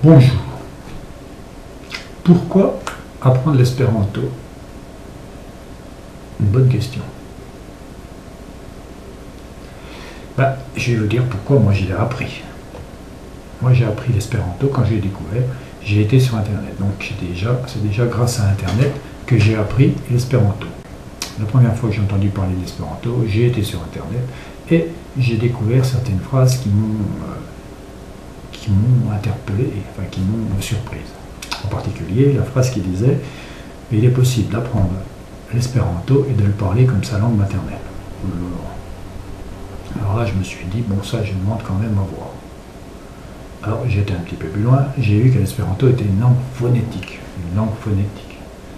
Bonjour. Pourquoi apprendre l'espéranto? Une bonne question. Je vais vous dire pourquoi moi je l'ai appris. Moi j'ai appris l'espéranto quand j'ai découvert, j'ai été sur internet. Donc c'est déjà grâce à internet que j'ai appris l'espéranto. La première fois que j'ai entendu parler de l'espéranto, j'ai été sur internet et j'ai découvert certaines phrases qui m'ont interpellé, enfin qui m'ont surprise. En particulier la phrase qui disait « Il est possible d'apprendre l'espéranto et de le parler comme sa langue maternelle ». Alors là je me suis dit, bon ça je demande quand même à voir. Alors j'ai été un petit peu plus loin, j'ai vu que l'espéranto était une langue phonétique,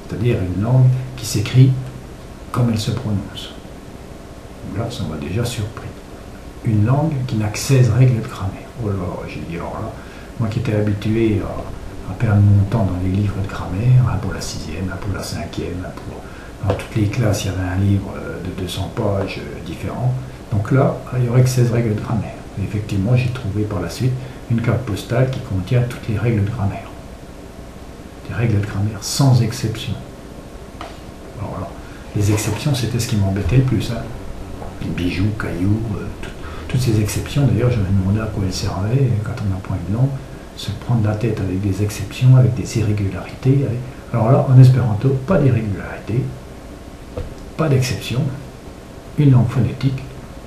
c'est-à-dire une langue qui s'écrit comme elle se prononce. Là ça m'a déjà surpris. Une langue qui n'a que 16 règles de grammaire. Oh là, j'ai dit, alors là, moi qui étais habitué à perdre mon temps dans les livres de grammaire, un pour la 6e, un pour la 5e, dans toutes les classes il y avait un livre de 200 pages différents. Donc là, il n'y aurait que 16 règles de grammaire. Et effectivement, j'ai trouvé par la suite une carte postale qui contient toutes les règles de grammaire. Des règles de grammaire sans exception. Alors là, les exceptions, c'était ce qui m'embêtait le plus. Hein. Les bijoux, cailloux, toutes ces exceptions. D'ailleurs, je me demandais à quoi elles servaient quand on apprend une langue. Se prendre la tête avec des exceptions, avec des irrégularités. Alors là, en espéranto, pas d'irrégularité, pas d'exception, une langue phonétique.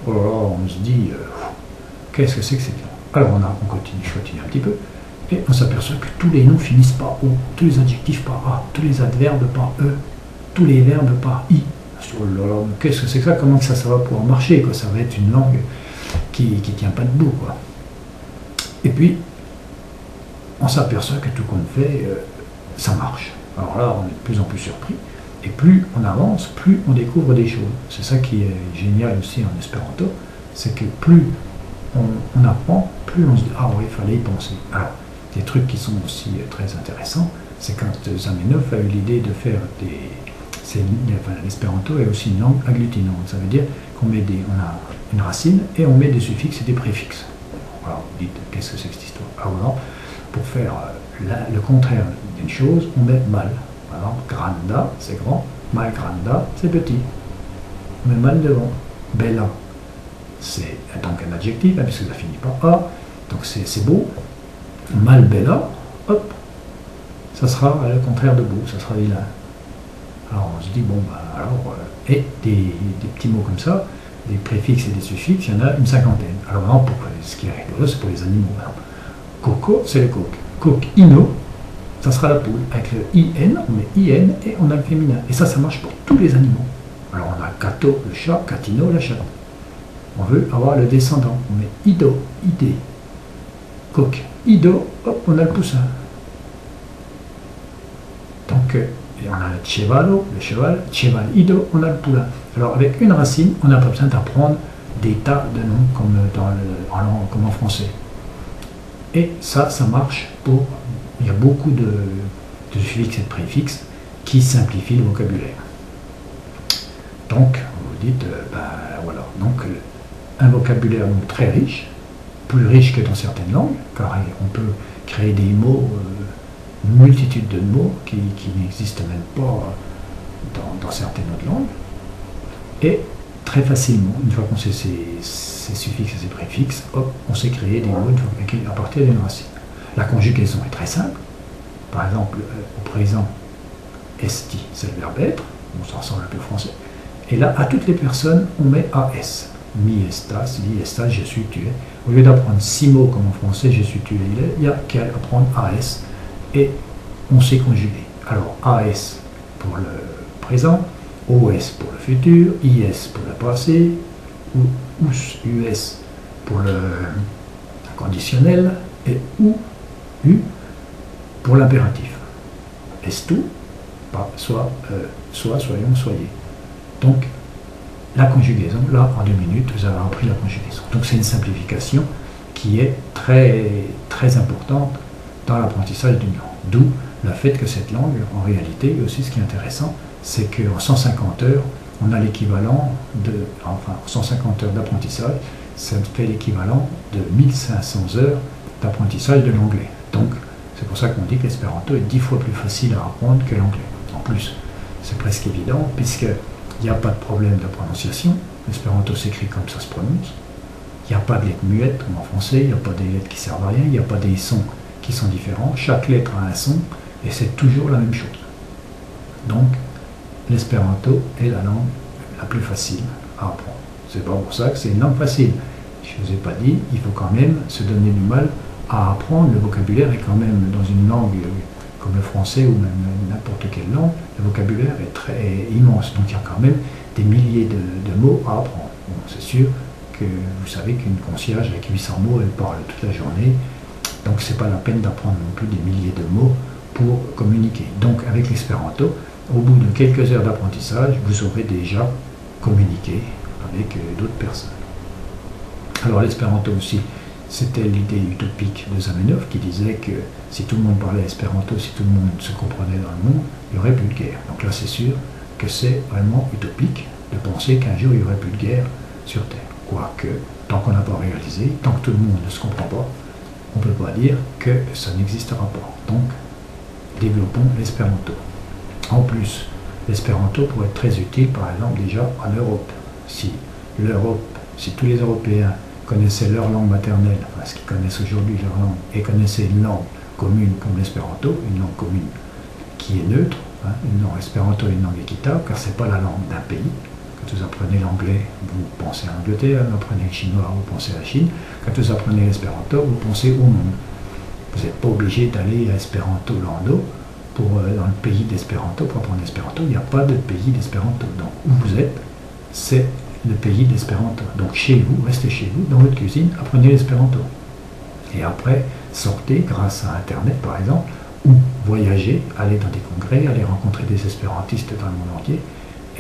Alors on se dit, qu'est-ce que c'est que cette langue? Alors je continue un petit peu, et on s'aperçoit que tous les noms finissent par O, tous les adjectifs par A, tous les adverbes par E, tous les verbes par I. Qu'est-ce que c'est que ça? Comment ça va pouvoir marcher, quoi? Ça va être une langue qui ne tient pas debout, quoi. Et puis, on s'aperçoit que tout qu'on fait, ça marche. Alors là, on est de plus en plus surpris. Et plus on avance, plus on découvre des choses. C'est ça qui est génial aussi en espéranto, c'est que plus on apprend, plus on se dit « Ah oui, il fallait y penser ». Alors, des trucs qui sont aussi très intéressants, c'est quand Zamenhof a eu l'idée de faire l'espéranto est aussi une langue agglutinante. Ça veut dire qu'on met on a une racine et on met des suffixes et des préfixes. Alors, vous dites « Qu'est-ce que c'est que cette histoire ?» Alors non, pour faire le contraire d'une chose, on met mal. Par exemple, granda, c'est grand, mal granda, c'est petit. On met mal devant. Bella, c'est donc un adjectif, hein, puisque ça finit par A, donc c'est beau. Mal bella, hop, ça sera le contraire de beau, ça sera vilain. Alors on se dit, bon, et des petits mots comme ça, des préfixes et des suffixes, il y en a une cinquantaine. Alors maintenant, ce qui est rigolo, c'est pour les animaux. Coco, c'est le coq. Coquino, ça sera la poule. Avec le IN, on met IN et on a le féminin. Et ça marche pour tous les animaux. Alors on a cato, le chat, catino, la chatte. On veut avoir le descendant. On met ido, idé. Coq, ido, hop, on a le poussin. Donc, et on a le chevalo, le cheval, cheval, ido, on a le poulain. Alors avec une racine, on n'a pas besoin d'apprendre des tas de noms comme en français. Et ça marche pour... Il y a beaucoup de suffixes et de préfixes qui simplifient le vocabulaire. Donc, vous dites, voilà. Donc, un vocabulaire très riche, plus riche que dans certaines langues, car on peut créer des mots, une multitude de mots qui n'existent même pas dans certaines autres langues. Et très facilement, une fois qu'on sait ces suffixes et ces préfixes, hop, on sait créer des mots à partir d'une racine. La conjugaison est très simple. Par exemple, au présent, esti, c'est le verbe être. On s'en ressemble un peu français. Et là, à toutes les personnes, on met as. Mi estas, li estas, je suis, tu es. Au lieu d'apprendre 6 mots comme en français, je suis, tu es, il est, il n'y a qu'à apprendre as. Et on sait conjuguer. Alors, as pour le présent, os pour le futur, is pour le passé, us pour le conditionnel, et u pour l'impératif. Est-tu, pas soit, soyons, soyez. Donc, la conjugaison, là, en 2 minutes, vous avez appris la conjugaison. Donc, c'est une simplification qui est très, très importante dans l'apprentissage d'une langue. D'où le fait que cette langue, en réalité, aussi ce qui est intéressant, c'est qu'en 150 heures, on a l'équivalent en 150 heures d'apprentissage, ça fait l'équivalent de 1500 heures d'apprentissage de l'anglais. Donc, C'est pour ça qu'on dit que l'espéranto est 10 fois plus facile à apprendre que l'anglais. En plus, c'est presque évident, puisqu'il n'y a pas de problème de prononciation. L'espéranto s'écrit comme ça se prononce. Il n'y a pas de lettres muettes comme en français, il n'y a pas des lettres qui servent à rien, il n'y a pas des sons qui sont différents. Chaque lettre a un son et c'est toujours la même chose. Donc, l'espéranto est la langue la plus facile à apprendre. C'est pas pour ça que c'est une langue facile. Je ne vous ai pas dit, il faut quand même se donner du mal à apprendre. Le vocabulaire est quand même, dans une langue comme le français ou même n'importe quelle langue, le vocabulaire est très immense. Donc il y a quand même des milliers de mots à apprendre. Bon, c'est sûr que vous savez qu'une concierge avec 800 mots, elle parle toute la journée. Donc c'est pas la peine d'apprendre non plus des milliers de mots pour communiquer. Donc avec l'espéranto, au bout de quelques heures d'apprentissage, vous aurez déjà communiqué avec d'autres personnes. Alors l'espéranto aussi, c'était l'idée utopique de Zamenhof qui disait que si tout le monde parlait espéranto, si tout le monde se comprenait dans le monde, il n'y aurait plus de guerre. Donc là c'est sûr que c'est vraiment utopique de penser qu'un jour il n'y aurait plus de guerre sur Terre. Quoique, tant qu'on n'a pas réalisé, tant que tout le monde ne se comprend pas, on ne peut pas dire que ça n'existera pas. Donc, développons l'espéranto. En plus, l'espéranto pourrait être très utile, par exemple, déjà en Europe. Si tous les Européens connaissaient leur langue maternelle, enfin ce qu'ils connaissent aujourd'hui leur langue, et connaissaient une langue commune comme l'espéranto, une langue commune qui est neutre, une langue espéranto est une langue équitable, car ce n'est pas la langue d'un pays. Quand vous apprenez l'anglais, vous pensez à l'Angleterre, vous apprenez le chinois, vous pensez à la Chine. Quand vous apprenez l'espéranto, vous pensez au monde. Vous n'êtes pas obligé d'aller à Esperanto Lando dans le pays d'espéranto pour apprendre l'espéranto. Il n'y a pas de pays d'espéranto. Donc où vous êtes, c'est le pays d'espéranto. Donc chez vous, restez chez vous, dans votre cuisine, apprenez l'espéranto. Et après, sortez grâce à Internet par exemple, ou voyagez, allez dans des congrès, allez rencontrer des espérantistes dans le monde entier,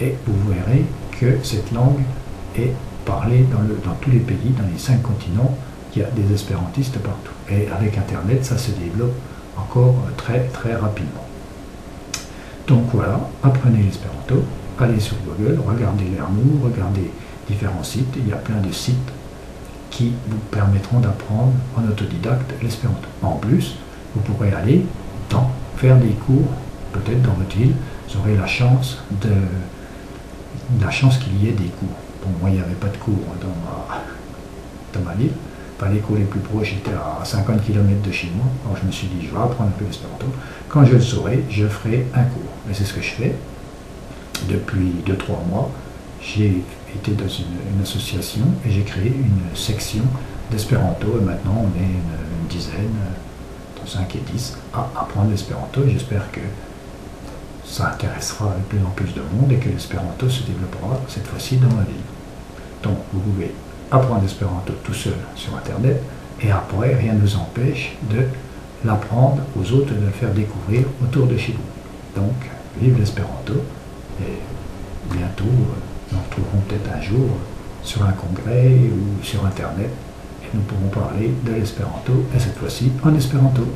et vous verrez que cette langue est parlée dans tous les pays, dans les 5 continents, il y a des espérantistes partout. Et avec Internet, ça se développe encore très très rapidement. Donc voilà, apprenez l'espéranto, allez sur Google, regardez Lernou, regardez différents sites, il y a plein de sites qui vous permettront d'apprendre en autodidacte l'espéranto. En plus, vous pourrez aller faire des cours, peut-être dans votre ville, vous aurez la chance qu'il y ait des cours. Bon, moi, il n'y avait pas de cours dans ma ville. Pas les cours les plus proches étaient à 50 km de chez moi. Alors je me suis dit, je vais apprendre un peu l'espéranto. Quand je le saurai, je ferai un cours. Et c'est ce que je fais. Depuis 2-3 mois, j'ai été dans une association et j'ai créé une section d'espéranto. Et maintenant, on est une dizaine, entre 5 et 10, à apprendre l'espéranto. Et j'espère que ça intéressera de plus en plus de monde et que l'espéranto se développera cette fois-ci dans ma ville. Donc, vous pouvez apprendre l'espéranto tout seul sur Internet et après, rien ne vous empêche de l'apprendre aux autres et de le faire découvrir autour de chez vous. Donc, vive l'espéranto et bientôt, nous nous retrouverons peut-être un jour sur un congrès ou sur Internet et nous pourrons parler de l'espéranto et cette fois-ci en espéranto.